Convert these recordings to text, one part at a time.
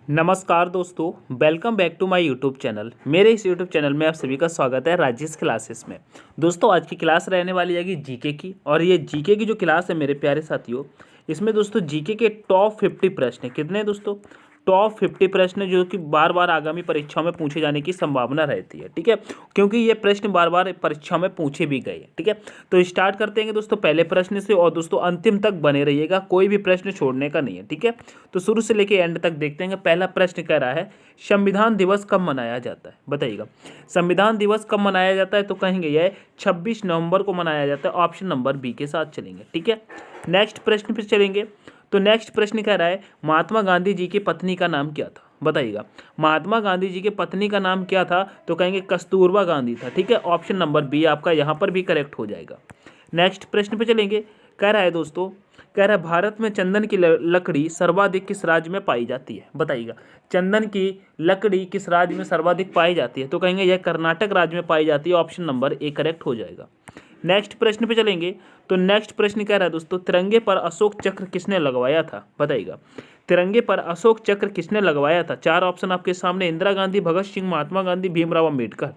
नमस्कार दोस्तों, welcome back to my YouTube channel. मेरे इस यूट्यूब चैनल में आप सभी का स्वागत है राजेश क्लासेस में। दोस्तों, आज की क्लास रहने वाली है जीके की, और ये जीके की जो क्लास है मेरे प्यारे साथियों, इसमें दोस्तों जीके के टॉप 50 प्रश्न कितने हैं दोस्तों? टॉप 50 प्रश्न जो कि बार बार आगामी परीक्षाओं में पूछे जाने की संभावना रहती है, ठीक है, क्योंकि ये प्रश्न बार बार परीक्षाओं में पूछे भी गए हैं, ठीक है। तो स्टार्ट करते हैं दोस्तों पहले प्रश्न से, और दोस्तों अंतिम तक बने रहिएगा, कोई भी प्रश्न छोड़ने का नहीं है, ठीक है। तो शुरू से लेकर एंड तक देखते हैं। पहला प्रश्न कह रहा है, संविधान दिवस कब मनाया जाता है? बताइएगा, संविधान दिवस कब मनाया जाता है? तो कहेंगे यह 26 नवंबर को मनाया जाता है। ऑप्शन नंबर बी के साथ चलेंगे, ठीक है। नेक्स्ट प्रश्न पे चलेंगे। तो नेक्स्ट प्रश्न कह रहा है, महात्मा गांधी जी की पत्नी का नाम क्या था? बताइएगा, महात्मा गांधी जी की पत्नी का नाम क्या था? तो कहेंगे कस्तूरबा गांधी था, ठीक है। ऑप्शन नंबर बी आपका यहाँ पर भी करेक्ट हो जाएगा। नेक्स्ट प्रश्न पे चलेंगे। कह रहा है दोस्तों, कह रहा है भारत में चंदन की लकड़ी सर्वाधिक किस राज्य में पाई जाती है? बताइएगा, चंदन की लकड़ी किस राज्य में सर्वाधिक पाई जाती है? तो कहेंगे यह कर्नाटक राज्य में पाई जाती है। ऑप्शन नंबर ए करेक्ट हो जाएगा। नेक्स्ट प्रश्न पे चलेंगे। तो नेक्स्ट प्रश्न कह रहा है दोस्तों, तिरंगे पर अशोक चक्र किसने लगवाया था? बताइएगा, तिरंगे पर अशोक चक्र किसने लगवाया था? चार ऑप्शन आपके सामने, इंदिरा गांधी, भगत सिंह, महात्मा गांधी, भीमराव अंबेडकर।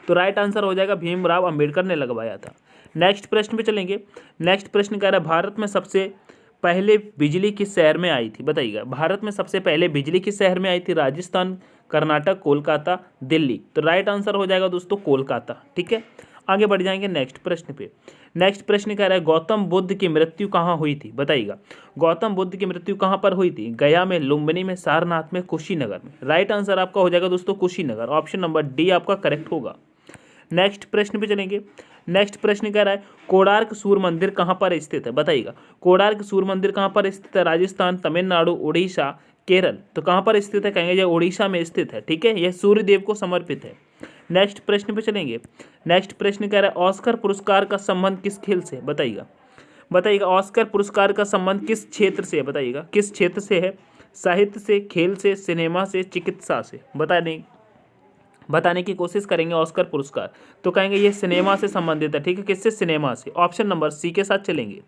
तो राइट आंसर हो जाएगा भीमराव अंबेडकर ने लगवाया था। नेक्स्ट प्रश्न पे चलेंगे। नेक्स्ट प्रश्न कह रहा है, भारत में सबसे पहले बिजली किस शहर में आई थी? बताइएगा, भारत में सबसे पहले बिजली किस शहर में आई थी? राजस्थान, कर्नाटक, कोलकाता, दिल्ली। तो राइट आंसर हो जाएगा दोस्तों कोलकाता, ठीक है। आगे बढ़ जाएंगे नेक्स्ट प्रश्न पे। नेक्स्ट प्रश्न कह रहा है, गौतम बुद्ध की मृत्यु कहाँ हुई थी? बताइएगा, गौतम बुद्ध की मृत्यु कहाँ पर हुई थी? गया में, लुम्बिनी में, सारनाथ में, कुशीनगर में। राइट आंसर आपका हो जाएगा दोस्तों कुशीनगर। ऑप्शन नंबर डी आपका करेक्ट होगा। नेक्स्ट प्रश्न पे चलेंगे। नेक्स्ट प्रश्न कह रहा है, कोणार्क सूर्य मंदिर कहाँ पर स्थित है? बताइएगा, कोणार्क सूर्य मंदिर कहाँ पर स्थित है? राजस्थान, तमिलनाडु, उड़ीसा, केरल। तो कहाँ पर स्थित है? कहेंगे यह उड़ीसा में स्थित है, ठीक है। यह सूर्य देव को समर्पित है। नेक्स्ट प्रश्न पे चलेंगे। नेक्स्ट प्रश्न कह रहा है, ऑस्कर पुरस्कार का संबंध किस खेल से? बताइएगा, बताइएगा ऑस्कर पुरस्कार का संबंध किस क्षेत्र से है? बताइएगा, किस क्षेत्र से है? साहित्य से, खेल से, सिनेमा से, चिकित्सा से? बताने की कोशिश करेंगे ऑस्कर पुरस्कार। तो कहेंगे ये सिनेमा से संबंधित है, ठीक है। किससे? सिनेमा से। ऑप्शन नंबर सी के साथ चलेंगे।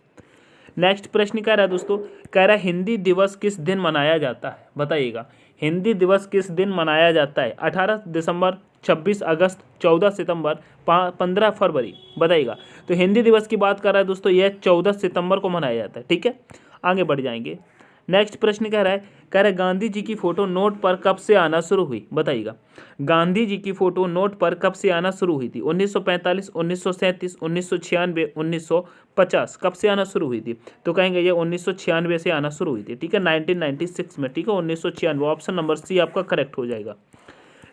नेक्स्ट प्रश्न कह रहा है दोस्तों, कह रहा है हिंदी दिवस किस दिन मनाया जाता है? बताइएगा, हिंदी दिवस किस दिन मनाया जाता है? 18 दिसंबर, 26 अगस्त, 14 सितंबर, 15 फरवरी। बताइएगा, तो हिंदी दिवस की बात कर रहा है दोस्तों, यह 14 सितंबर को मनाया जाता है, ठीक है। आगे बढ़ जाएंगे। नेक्स्ट प्रश्न कह रहा है गांधी जी की फोटो नोट पर कब से आना शुरू हुई? बताइएगा, गांधी जी की फोटो नोट पर कब से आना शुरू हुई थी? 1945, 1937, 1996, 1950। कब से आना शुरू हुई थी? तो कहेंगे ये 1996 से आना शुरू हुई थी, ठीक है, 1996 में, ठीक है, 1996। ऑप्शन नंबर सी आपका करेक्ट हो जाएगा।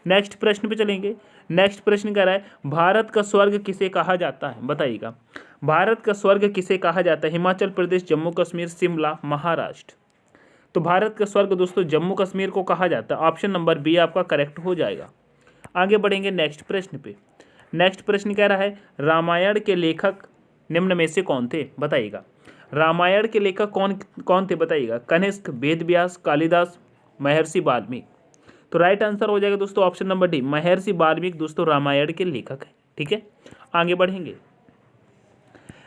नेक्स्ट प्रश्न पे चलेंगे। नेक्स्ट प्रश्न कह रहा है, भारत का स्वर्ग किसे कहा जाता है? बताइएगा, भारत का स्वर्ग किसे कहा जाता है? हिमाचल प्रदेश, जम्मू कश्मीर, शिमला, महाराष्ट्र। तो भारत का स्वर्ग दोस्तों जम्मू कश्मीर को कहा जाता है। ऑप्शन नंबर बी आपका करेक्ट हो जाएगा। आगे बढ़ेंगे नेक्स्ट प्रश्न पे। नेक्स्ट प्रश्न कह रहा है, रामायण के लेखक निम्न में से कौन थे? बताइएगा, रामायण के लेखक कौन कौन थे? बताइएगा, कनिष्क, वेद व्यास, कालिदास, महर्षि वाल्मीकि। तो राइट आंसर हो जाएगा दोस्तों ऑप्शन नंबर डी, महर्षि वाल्मीकि दोस्तों रामायण के लेखक है, ठीक है। आगे बढ़ेंगे।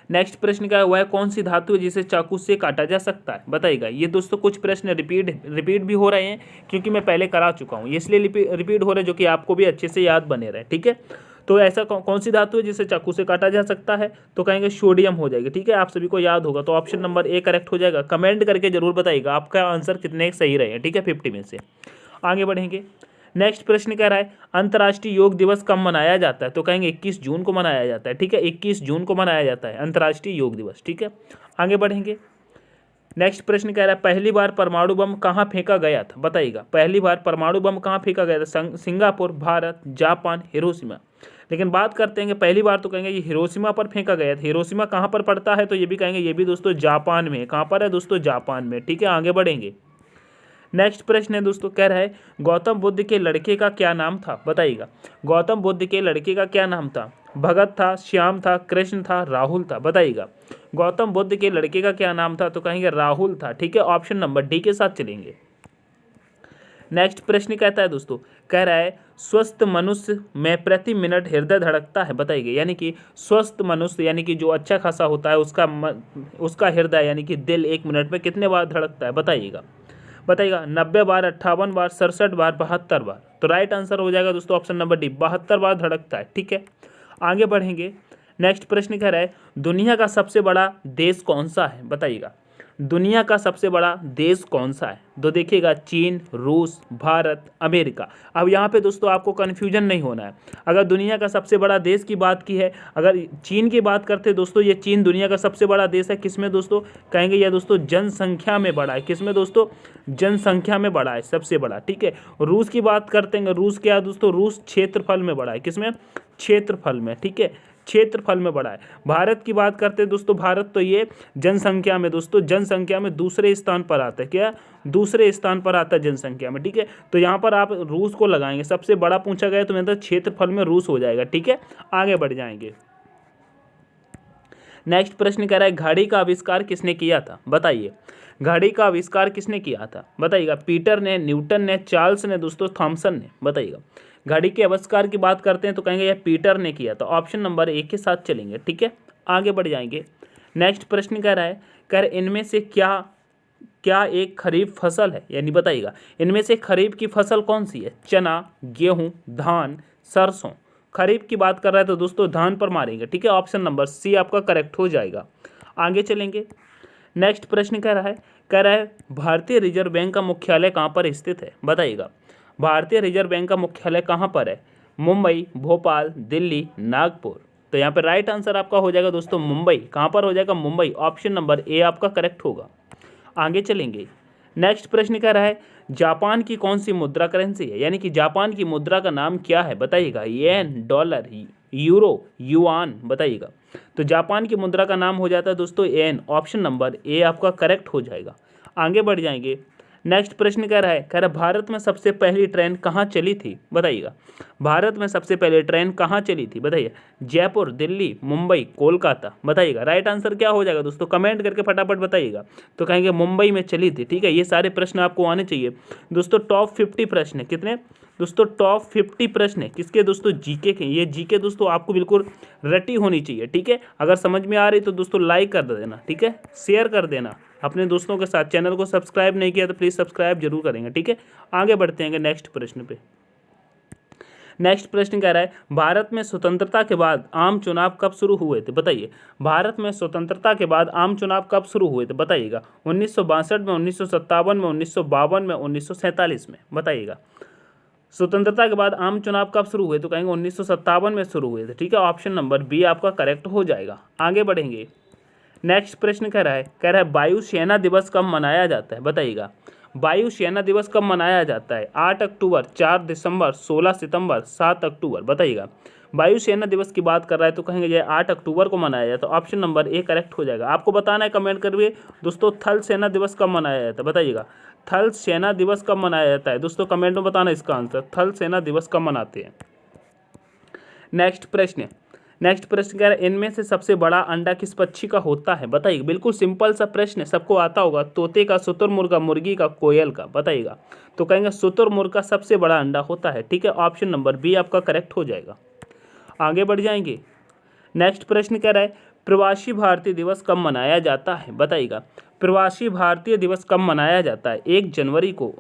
नेक्स्ट प्रश्न क्या है, वह कौन सी धातु है जिसे चाकू से काटा जा सकता है? बताइएगा, ये दोस्तों कुछ प्रश्न रिपीट भी हो रहे हैं, क्योंकि मैं पहले करा चुका हूँ, इसलिए रिपीट हो रहे हैं, जो कि आपको भी अच्छे से याद बने रहे, ठीक है। तो ऐसा कौन सी धातु है जिसे चाकू से काटा जा सकता है? तो कहेंगे सोडियम हो जाएगी, ठीक है, आप सभी को याद होगा। तो ऑप्शन नंबर ए करेक्ट हो जाएगा। कमेंट करके जरूर बताइएगा आपका आंसर कितने सही रहे, ठीक है, 50 में से। आगे बढ़ेंगे। नेक्स्ट प्रश्न कह रहा है, अंतर्राष्ट्रीय योग दिवस कब मनाया जाता है? तो कहेंगे 21 जून को मनाया जाता है, ठीक है, 21 जून को मनाया जाता है अंतर्राष्ट्रीय योग दिवस, ठीक है। आगे बढ़ेंगे। नेक्स्ट प्रश्न कह रहा है, पहली बार परमाणु बम कहाँ फेंका गया था? बताइएगा, पहली बार परमाणु बम कहाँ फेंका गया था? Singapore, Bharat, Japan, Hiroshima. लेकिन बात करते हैं कि पहली बार, तो कहेंगे ये हिरोशिमा पर फेंका गया था। हिरोशिमा कहाँ पर पड़ता है? तो ये भी कहेंगे ये भी दोस्तों जापान में। कहाँ पर है दोस्तों? जापान में, ठीक है। आगे बढ़ेंगे। नेक्स्ट प्रश्न है दोस्तों, कह रहा है गौतम बुद्ध के लड़के का क्या नाम था? बताइएगा, गौतम बुद्ध के लड़के का क्या नाम था? भगत था, श्याम था, कृष्ण था, राहुल था। बताइएगा, गौतम बुद्ध के लड़के का क्या नाम था? तो कहेंगे राहुल था, ठीक है। ऑप्शन नंबर डी के साथ चलेंगे। नेक्स्ट प्रश्न कहता है दोस्तों, कह रहा है स्वस्थ मनुष्य में प्रति मिनट हृदय धड़कता है? बताइए, यानी कि स्वस्थ मनुष्य यानी कि जो अच्छा खासा होता है उसका हृदय यानी कि दिल 1 मिनट में कितने बार धड़कता है? बताइएगा, बताइएगा 90 बार, 58 बार, 67 बार, 72 बार। तो राइट आंसर हो जाएगा दोस्तों ऑप्शन नंबर डी, 72 बार धड़कता है। ठीक है, आगे बढ़ेंगे। नेक्स्ट प्रश्न कह रहा है दुनिया का सबसे बड़ा देश कौन सा है? बताइएगा दुनिया का सबसे बड़ा देश कौन सा है? तो देखिएगा चीन, रूस, भारत, अमेरिका। अब यहाँ पे दोस्तों आपको कन्फ्यूजन नहीं होना है। अगर दुनिया का सबसे बड़ा देश की बात की है, अगर चीन की बात करते हैं दोस्तों, ये चीन दुनिया का सबसे बड़ा देश है। किसमें दोस्तों? कहेंगे यह दोस्तों जनसंख्या में बड़ा है। किसमें दोस्तों? जनसंख्या में बड़ा है, सबसे बड़ा। ठीक है, रूस की बात करते हैं, रूस क्या है दोस्तों? रूस क्षेत्रफल में बड़ा है। किसमें? क्षेत्रफल में। ठीक है, क्षेत्रफल में बड़ा है। भारत की बात करते हैं दोस्तों, भारत तो ये जनसंख्या में दोस्तों, जनसंख्या में दूसरे स्थान पर आता है। क्या? दूसरे स्थान पर आता है जनसंख्या में। ठीक है, तो यहाँ पर आप रूस को लगाएंगे, सबसे बड़ा पूछा गया तो मतलब क्षेत्रफल में रूस हो जाएगा। ठीक है, आगे बढ़ जाएंगे। नेक्स्ट प्रश्न कह रहा है घड़ी का आविष्कार किसने किया था? बताइए घड़ी का आविष्कार किसने किया था? बताइएगा पीटर ने, न्यूटन ने, चार्ल्स ने, दोस्तों थॉमसन ने। बताइएगा घड़ी के आविष्कार की बात करते हैं तो कहेंगे यह पीटर ने किया था। ऑप्शन नंबर ए के साथ चलेंगे। ठीक है, आगे बढ़ जाएंगे। नेक्स्ट प्रश्न कह रहा है इनमें से क्या क्या एक खरीफ फसल है? यानी बताइएगा इनमें से खरीफ की फसल कौन सी है? चना, गेहूं, धान, सरसों। खरीफ की बात कर रहा है तो दोस्तों धान पर मारेंगे। ठीक है, ऑप्शन नंबर सी आपका करेक्ट हो जाएगा। आगे चलेंगे। नेक्स्ट प्रश्न कह रहा है भारतीय रिजर्व बैंक का मुख्यालय कहाँ पर स्थित है? बताइएगा भारतीय रिजर्व बैंक का मुख्यालय कहाँ पर है? मुंबई, भोपाल, दिल्ली, नागपुर। तो यहाँ पे राइट आंसर आपका हो जाएगा दोस्तों मुंबई। कहाँ पर हो जाएगा? मुंबई। ऑप्शन नंबर ए आपका करेक्ट होगा। आगे चलेंगे। नेक्स्ट प्रश्न कह रहा है जापान की कौन सी मुद्रा करेंसी है? यानी कि जापान की मुद्रा का नाम क्या है? बताइएगा येन, डॉलर, यूरो, युआन। बताइएगा तो जापान की मुद्रा का नाम हो जाता है दोस्तों येन। ऑप्शन नंबर ए आपका करेक्ट हो जाएगा। आगे बढ़ जाएंगे। नेक्स्ट प्रश्न कह रहा है भारत में सबसे पहली ट्रेन कहाँ चली थी? बताइएगा भारत में सबसे पहले ट्रेन कहाँ चली थी? बताइए जयपुर, दिल्ली, मुंबई, कोलकाता। बताइएगा राइट आंसर क्या हो जाएगा दोस्तों? कमेंट करके फटाफट बताइएगा। तो कहेंगे मुंबई में चली थी। ठीक है, ये सारे प्रश्न आपको आने चाहिए दोस्तों। टॉप 50 प्रश्न कितने दोस्तों? टॉप 50 प्रश्न है किसके दोस्तों? जीके के। ये जीके दोस्तों आपको बिल्कुल रटी होनी चाहिए। ठीक है, अगर समझ में आ रही तो दोस्तों लाइक कर देना। ठीक है, शेयर कर देना अपने दोस्तों के साथ। चैनल को सब्सक्राइब नहीं किया तो प्लीज़ सब्सक्राइब जरूर करेंगे। ठीक है, आगे बढ़ते हैं नेक्स्ट प्रश्न पे। नेक्स्ट प्रश्न कह रहा है भारत में स्वतंत्रता के बाद आम चुनाव कब शुरू हुए थे? बताइए भारत में स्वतंत्रता के बाद आम चुनाव कब शुरू हुए थे? बताइएगा 1962 में, 1957 में, 1952 में, 1947 में। बताइएगा स्वतंत्रता के बाद आम चुनाव कब शुरू हुए? तो कहेंगे 1957 में शुरू हुए थे। ठीक है, ऑप्शन नंबर बी आपका करेक्ट हो जाएगा। आगे बढ़ेंगे। नेक्स्ट प्रश्न कह रहा है वायु सेना दिवस कब मनाया जाता है? बताइएगा वायु सेना दिवस कब मनाया जाता है? 8 अक्टूबर, 4 दिसंबर, 16 सितंबर, 7 अक्टूबर। बताइएगा वायु सेना दिवस की बात कर रहा है तो कहेंगे ये 8 अक्टूबर को मनाया जाता है। ऑप्शन नंबर ए करेक्ट हो जाएगा। आपको बताना है कमेंट करके दोस्तों थल सेना दिवस कब मनाया जाता है? बताइएगा थल सेना दिवस कब मनाया जाता है दोस्तों? कमेंट में बताना इसका आंसर। थल सेना दिवस कब मनाते हैं? नेक्स्ट प्रश्न कह रहा है इनमें से सबसे बड़ा अंडा किस पक्षी का होता है? बताइए बिल्कुल सिंपल सा प्रश्न है, सबको आता होगा। तोते का, शुतुरमुर्ग का, मुर्गी का, कोयल का। बताइएगा तो कहेंगे शुतुरमुर्ग का सबसे बड़ा अंडा होता है। ठीक है, ऑप्शन नंबर बी आपका करेक्ट हो जाएगा। आगे बढ़ जाएंगे। नेक्स्ट प्रश्न कह रहा है प्रवासी भारतीय दिवस कब मनाया जाता है? बताइएगा प्रवासी भारतीय दिवस कब मनाया जाता है? 1 जनवरी को,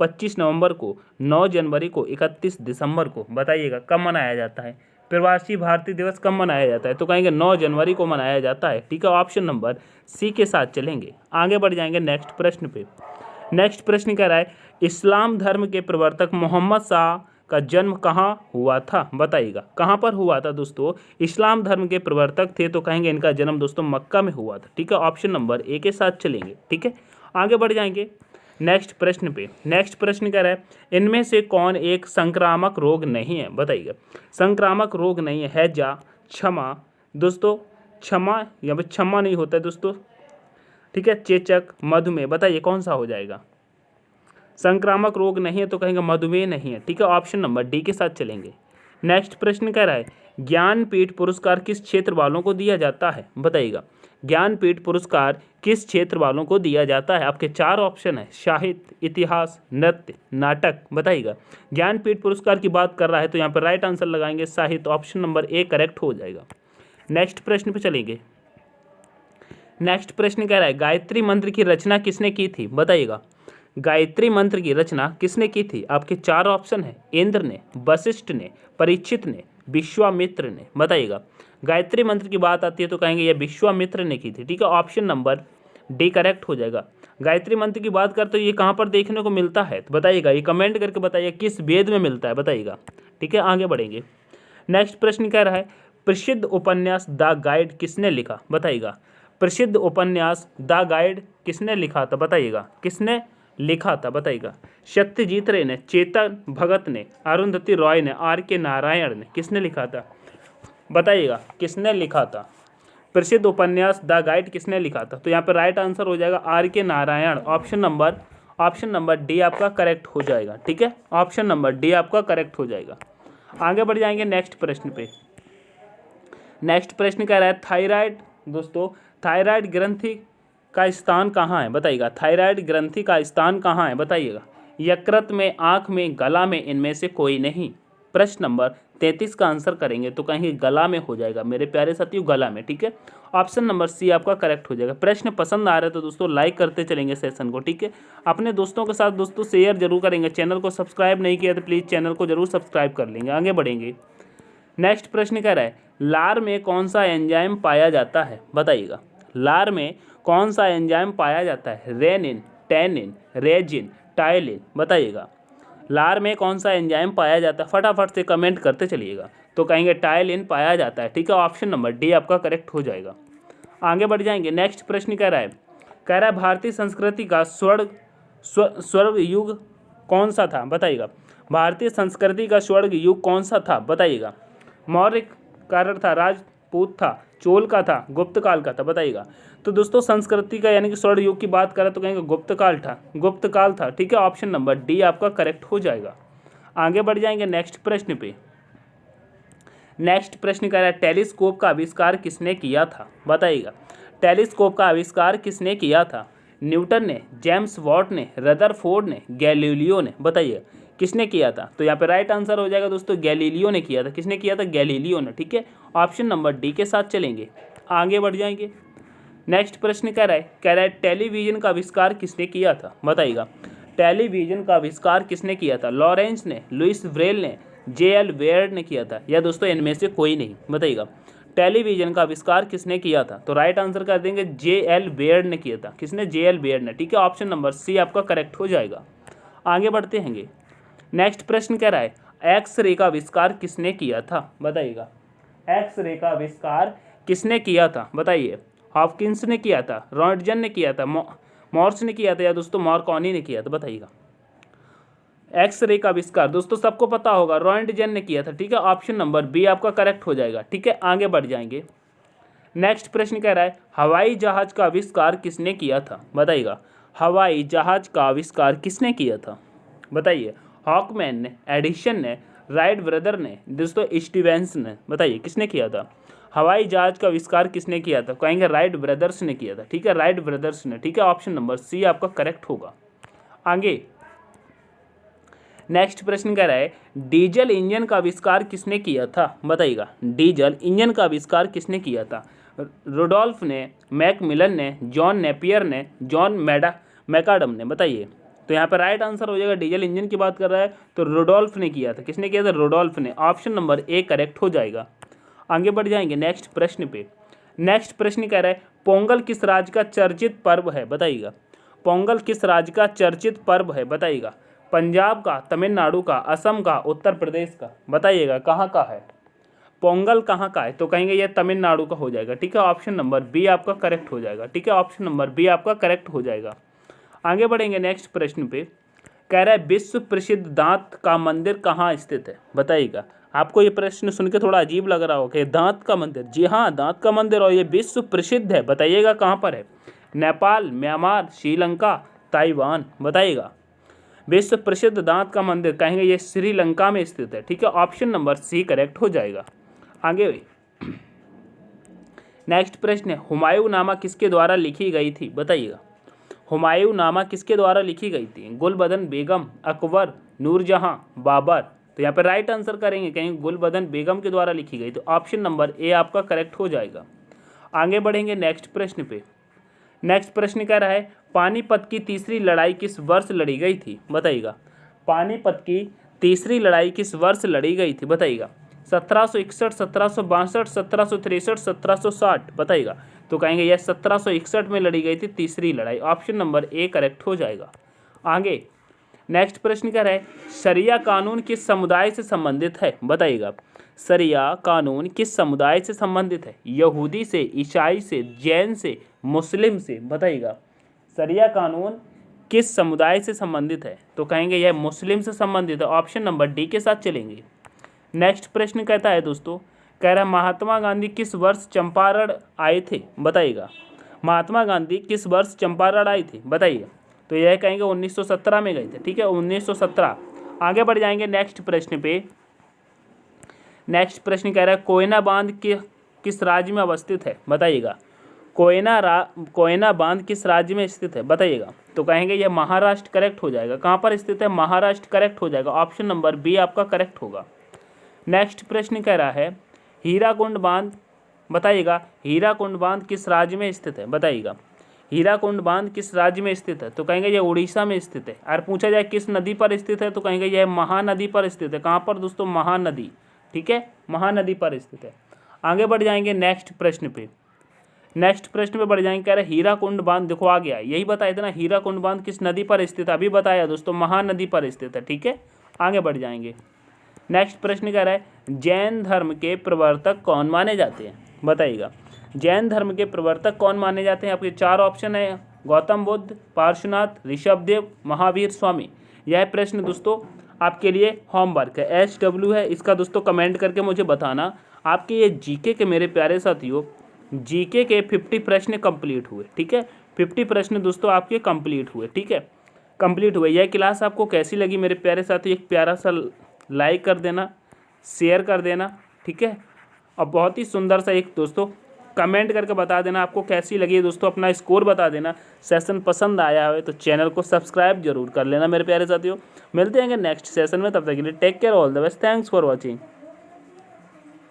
25 नवंबर को, 9 जनवरी को, 31 दिसंबर को। बताइएगा कब मनाया जाता है? प्रवासी भारतीय दिवस कब मनाया जाता है? तो कहेंगे 9 जनवरी को मनाया जाता है। ठीक है, ऑप्शन नंबर सी के साथ चलेंगे। आगे बढ़ जाएंगे नेक्स्ट प्रश्न पे। नेक्स्ट प्रश्न कह रहा है इस्लाम धर्म के प्रवर्तक मोहम्मद शाह का जन्म कहाँ हुआ था? बताइएगा कहाँ पर हुआ था दोस्तों? इस्लाम धर्म के प्रवर्तक थे तो कहेंगे इनका जन्म दोस्तों मक्का में हुआ था। ठीक है, ऑप्शन नंबर ए के साथ चलेंगे। ठीक है, आगे बढ़ जाएंगे नेक्स्ट प्रश्न पे। नेक्स्ट प्रश्न कह रहा है इनमें से कौन एक संक्रामक रोग नहीं है? बताइएगा संक्रामक रोग नहीं है। हैजा, क्षमा दोस्तों, क्षमा यहाँ पे क्षमा नहीं होता है दोस्तों। ठीक है, चेचक, मधुमेह। बताइए कौन सा हो जाएगा? संक्रामक रोग नहीं है तो कहेंगे मधुमेह नहीं है। ठीक है, ऑप्शन नंबर डी के साथ चलेंगे। नेक्स्ट प्रश्न कह रहा है ज्ञानपीठ पुरस्कार किस क्षेत्र वालों को दिया जाता है? बताइएगा ज्ञानपीठ पुरस्कार किस क्षेत्र वालों को दिया जाता है? आपके 4 ऑप्शन है साहित्य, इतिहास, नृत्य, नाटक। बताइएगा ज्ञानपीठ पुरस्कार की बात कर रहा है तो यहाँ पर राइट आंसर लगाएंगे साहित्य। ऑप्शन नंबर ए करेक्ट हो जाएगा। नेक्स्ट प्रश्न पे चलेंगे। नेक्स्ट प्रश्न कह रहा है गायत्री मंत्र की रचना किसने की थी? बताइएगा गायत्री मंत्र की रचना किसने की थी? आपके चार ऑप्शन है, इंद्र ने, वशिष्ठ ने, परीक्षित ने, विश्वामित्र ने। बताइएगा। गायत्री मंत्र की बात आती है तो कहेंगे ये विश्वामित्र ने की थी। ठीक है, ऑप्शन नंबर डी करेक्ट हो जाएगा। गायत्री मंत्र की बात करते हो ये कहाँ पर देखने को मिलता है तो बताइएगा, ये कमेंट करके बताइएगा किस वेद में मिलता है, बताइएगा। ठीक है, आगे बढ़ेंगे। नेक्स्ट प्रश्न कह रहा है प्रसिद्ध उपन्यास द गाइड किसने लिखा? बताइएगा। प्रसिद्ध उपन्यास द गाइड किसने लिखा था? बताइएगा, किसने लिखा था? बताइएगा। सत्यजीत रे ने, चेतन भगत ने, अरुंधति रॉय ने, आर के नारायण ने। किसने लिखा था? बताइएगा, किसने लिखा था? प्रसिद्ध उपन्यास द गाइड किसने लिखा था? तो यहाँ पर राइट आंसर हो जाएगा आर के नारायण। ऑप्शन नंबर डी आपका करेक्ट हो जाएगा। ठीक है, ऑप्शन नंबर डी आपका करेक्ट हो जाएगा। आगे बढ़ जाएंगे नेक्स्ट प्रश्न पे। नेक्स्ट प्रश्न कह रहा है थायराइड। दोस्तों, थायराइड ग्रंथि का स्थान कहाँ है? बताइएगा। थायराइड ग्रंथि का स्थान कहाँ है? बताइएगा। यकृत में, आँख में, गला में, इनमें से कोई नहीं। प्रश्न नंबर 33 का आंसर करेंगे तो कहेंगे गला में हो जाएगा मेरे प्यारे साथियों, गला में। ठीक है, ऑप्शन नंबर सी आपका करेक्ट हो जाएगा। प्रश्न पसंद आ रहे तो दोस्तों लाइक करते चलेंगे सेशन को। ठीक है, अपने दोस्तों के साथ दोस्तों शेयर जरूर करेंगे। चैनल को सब्सक्राइब नहीं किया तो प्लीज़ चैनल को जरूर सब्सक्राइब कर लेंगे। आगे बढ़ेंगे। नेक्स्ट प्रश्न कह रहा है लार में कौन सा एंजाइम पाया जाता है? बताइएगा। लार में कौन सा एंजाइम पाया जाता है? Rennin, tannin, resin, ptyalin. बताइएगा। लार में कौन सा एंजाइम पाया जाता है? फटाफट से कमेंट करते चलिएगा। तो कहेंगे टाइलिन पाया जाता है। ठीक है, ऑप्शन नंबर डी आपका करेक्ट हो जाएगा। आगे बढ़ जाएंगे। नेक्स्ट प्रश्न कह रहा है भारतीय संस्कृति का स्वर्ग युग कौन सा था? बताइएगा। भारतीय संस्कृति का स्वर्ग युग कौन सा था? बताइएगा। मौर्य काल था, राजपूत था, चोल का था, गुप्त काल का था? बताइएगा। तो दोस्तों संस्कृति का यानी कि स्वर्ण युग की बात करें तो कहेंगे गुप्त काल था। ठीक है, ऑप्शन नंबर डी आपका करेक्ट हो जाएगा। आगे बढ़ जाएंगे नेक्स्ट प्रश्न पे। नेक्स्ट प्रश्न कह रहा है टेलीस्कोप का आविष्कार किसने किया था? बताइएगा। टेलीस्कोप का आविष्कार किसने किया था? न्यूटन ने, जेम्स वॉट ने, रदरफोर्ड ने, गैलीलियो ने। बताइए किसने किया था? तो यहाँ पे राइट आंसर हो जाएगा दोस्तों गैलीलियो ने किया था। किसने किया था? गैलीलियो ने। ठीक है, ऑप्शन नंबर डी के साथ चलेंगे। आगे बढ़ जाएंगे। नेक्स्ट प्रश्न कह रहा है टेलीविजन का आविष्कार किसने किया था? बताइएगा। टेलीविजन का आविष्कार किसने किया था? लॉरेंस ने, लुइस ब्रेल ने, जे.एल. बेयर्ड ने किया था, या दोस्तों इनमें से कोई नहीं? बताइएगा। टेलीविजन का आविष्कार किसने किया था? तो राइट आंसर कर देंगे जे.एल. बेयर्ड ने किया था। किसने? जे.एल. बेयर्ड ने। ठीक है, ऑप्शन नंबर सी आपका करेक्ट हो जाएगा। आगे बढ़ते हैंगे। नेक्स्ट प्रश्न कह रहा है एक्स-रे का आविष्कार किसने किया था? बताइएगा। एक्स-रे का आविष्कार किसने किया था? बताइए। हॉपकिंस ने किया था, रॉन्टजन ने किया था, मॉर्स ने किया था, या दोस्तों मार्कोनी ने किया था? बताइएगा। एक्स-रे का आविष्कार दोस्तों सबको पता होगा रॉन्टजन ने किया था। ठीक है, ऑप्शन नंबर बी आपका करेक्ट हो जाएगा। ठीक है, आगे बढ़ जाएंगे। नेक्स्ट प्रश्न कह रहा है हवाई जहाज का आविष्कार किसने किया था? बताइएगा। हवाई जहाज का आविष्कार किसने किया था? बताइए। हॉकमैन ने, एडिसन ने, राइट ब्रदर ने, दोस्तों स्टीवेंस ने। बताइए किसने किया था? हवाई जहाज का आविष्कार किसने किया था? कहेंगे राइट ब्रदर्स ने किया था। ठीक है, राइट ब्रदर्स ने। ठीक है, ऑप्शन नंबर सी आपका करेक्ट होगा। आगे नेक्स्ट प्रश्न कह रहा है डीजल इंजन का आविष्कार किसने किया था? बताइएगा। डीजल इंजन का आविष्कार किसने किया था? रुडोल्फ ने, मैकमिलन ने, जॉन नेपियर ने, जॉन मैकाडम ने। बताइए। तो यहाँ पर राइट आंसर हो जाएगा डीजल इंजन की बात कर रहा है तो रुडोल्फ ने किया था। किसने किया था? रुडोल्फ ने। ऑप्शन नंबर ए करेक्ट हो जाएगा। आगे बढ़ जाएंगे नेक्स्ट प्रश्न पे। नेक्स्ट प्रश्न कह रहा है पोंगल किस राज्य का चर्चित पर्व है? बताइएगा। पोंगल किस राज्य का चर्चित पर्व है? बताइएगा। पंजाब का, तमिलनाडु का, असम का, उत्तर प्रदेश का? बताइएगा कहाँ का है पोंगल, कहाँ का है? तो कहेंगे ये तमिलनाडु का हो जाएगा। ठीक है, ऑप्शन नंबर बी आपका करेक्ट हो जाएगा। ठीक है, ऑप्शन नंबर बी आपका करेक्ट हो जाएगा। आगे बढ़ेंगे नेक्स्ट प्रश्न पे। कह रहा है विश्व प्रसिद्ध दांत का मंदिर कहाँ स्थित है? बताइएगा। आपको ये प्रश्न सुन के थोड़ा अजीब लग रहा हो कि दांत का मंदिर, जी हाँ दांत का मंदिर, और ये विश्व प्रसिद्ध है। बताइएगा कहाँ पर है? Nepal, Myanmar, Sri Lanka, Taiwan? बताइएगा। विश्व प्रसिद्ध दांत का मंदिर कहेंगे ये श्रीलंका में स्थित है। ठीक है, ऑप्शन नंबर सी करेक्ट हो जाएगा। आगे नेक्स्ट प्रश्न है हुमायूं नामा किसके द्वारा लिखी गई थी? बताइएगा। हुमायूं नामा किसके द्वारा लिखी गई थी? गुलबदन बेगम, अकबर, नूरजहां, बाबर? तो यहाँ पर राइट आंसर करेंगे कहेंगे गुलबदन बेगम के द्वारा लिखी गई। तो ऑप्शन नंबर ए आपका करेक्ट हो जाएगा। आगे बढ़ेंगे नेक्स्ट प्रश्न पे। नेक्स्ट प्रश्न कह रहा है पानीपत की तीसरी लड़ाई किस वर्ष लड़ी गई थी, बताइएगा। पानीपत की तीसरी लड़ाई किस वर्ष लड़ी गई थी, बताइएगा। 1761, 1762, 1763, 1760, बताइएगा। तो कहेंगे यह 1761 में लड़ी गई थी तीसरी लड़ाई। ऑप्शन नंबर ए करेक्ट हो जाएगा। आगे नेक्स्ट प्रश्न क्या है, शरिया कानून किस समुदाय से संबंधित है, बताइएगा। शरिया कानून किस समुदाय से संबंधित है, यहूदी से, ईसाई से, जैन से, मुस्लिम से, बताइएगा। शरिया कानून किस समुदाय से संबंधित है, तो कहेंगे यह मुस्लिम से संबंधित है। ऑप्शन नंबर डी के साथ चलेंगे। नेक्स्ट प्रश्न कहता है दोस्तों, कह रहा है महात्मा गांधी किस वर्ष चंपारण आए थे, बताइएगा। महात्मा गांधी किस वर्ष चंपारण आए थे, बताइए। तो यह कहेंगे 1917 में गए थे, ठीक है, 1917। आगे बढ़ जाएंगे नेक्स्ट प्रश्न पे। नेक्स्ट प्रश्न कह रहा है कोयना बांध किस राज्य में अवस्थित है, बताइएगा। कोयना बांध किस राज्य में स्थित है, बताइएगा। तो कहेंगे यह महाराष्ट्र करेक्ट हो जाएगा। कहाँ पर स्थित है, महाराष्ट्र करेक्ट हो जाएगा। ऑप्शन नंबर बी आपका करेक्ट होगा। नेक्स्ट प्रश्न कह रहा है हीराकुंड बांध, बताइएगा। हीराकुंड बांध किस राज्य में स्थित है, बताइएगा। हीराकुंड बांध किस राज्य में स्थित है, तो कहेंगे यह उड़ीसा में स्थित है। और पूछा जाए किस नदी पर स्थित है, तो कहेंगे यह महानदी पर स्थित है। कहाँ पर दोस्तों, महानदी, ठीक है, महानदी पर स्थित है। आगे बढ़ जाएंगे नेक्स्ट प्रश्न पे। नेक्स्ट प्रश्न पे बढ़ जाएंगे, कह रहे हीराकुंड बांध, देखो आ गया, यही बताया था ना, हीराकुंड बांध किस नदी पर स्थित है, अभी बताया दोस्तों, महानदी पर स्थित है, ठीक है। आगे बढ़ जाएंगे। नेक्स्ट प्रश्न कह रहा है जैन धर्म के प्रवर्तक कौन माने जाते हैं, बताइएगा। जैन धर्म के प्रवर्तक कौन माने जाते हैं, आपके चार ऑप्शन है, गौतम बुद्ध, पार्श्वनाथ, ऋषभदेव, महावीर स्वामी। यह प्रश्न दोस्तों आपके लिए होमवर्क है, SW है, इसका दोस्तों कमेंट करके मुझे बताना। आपके ये जीके के मेरे प्यारे साथियों, जीके के 50 प्रश्न कंप्लीट हुए, ठीक है। 50 प्रश्न दोस्तों आपके कंप्लीट हुए, ठीक है, कंप्लीट हुए। यह क्लास आपको कैसी लगी मेरे प्यारे साथी, एक प्यारा सा लाइक कर देना, शेयर कर देना, ठीक है। और बहुत ही सुंदर सा एक दोस्तों कमेंट करके बता देना आपको कैसी लगी दोस्तों, अपना स्कोर बता देना। सेशन पसंद आया हो तो चैनल को सब्सक्राइब जरूर कर लेना मेरे प्यारे साथियों। मिलते हैं नेक्स्ट सेशन में, तब तक के लिए take care, all the best, thanks for watching.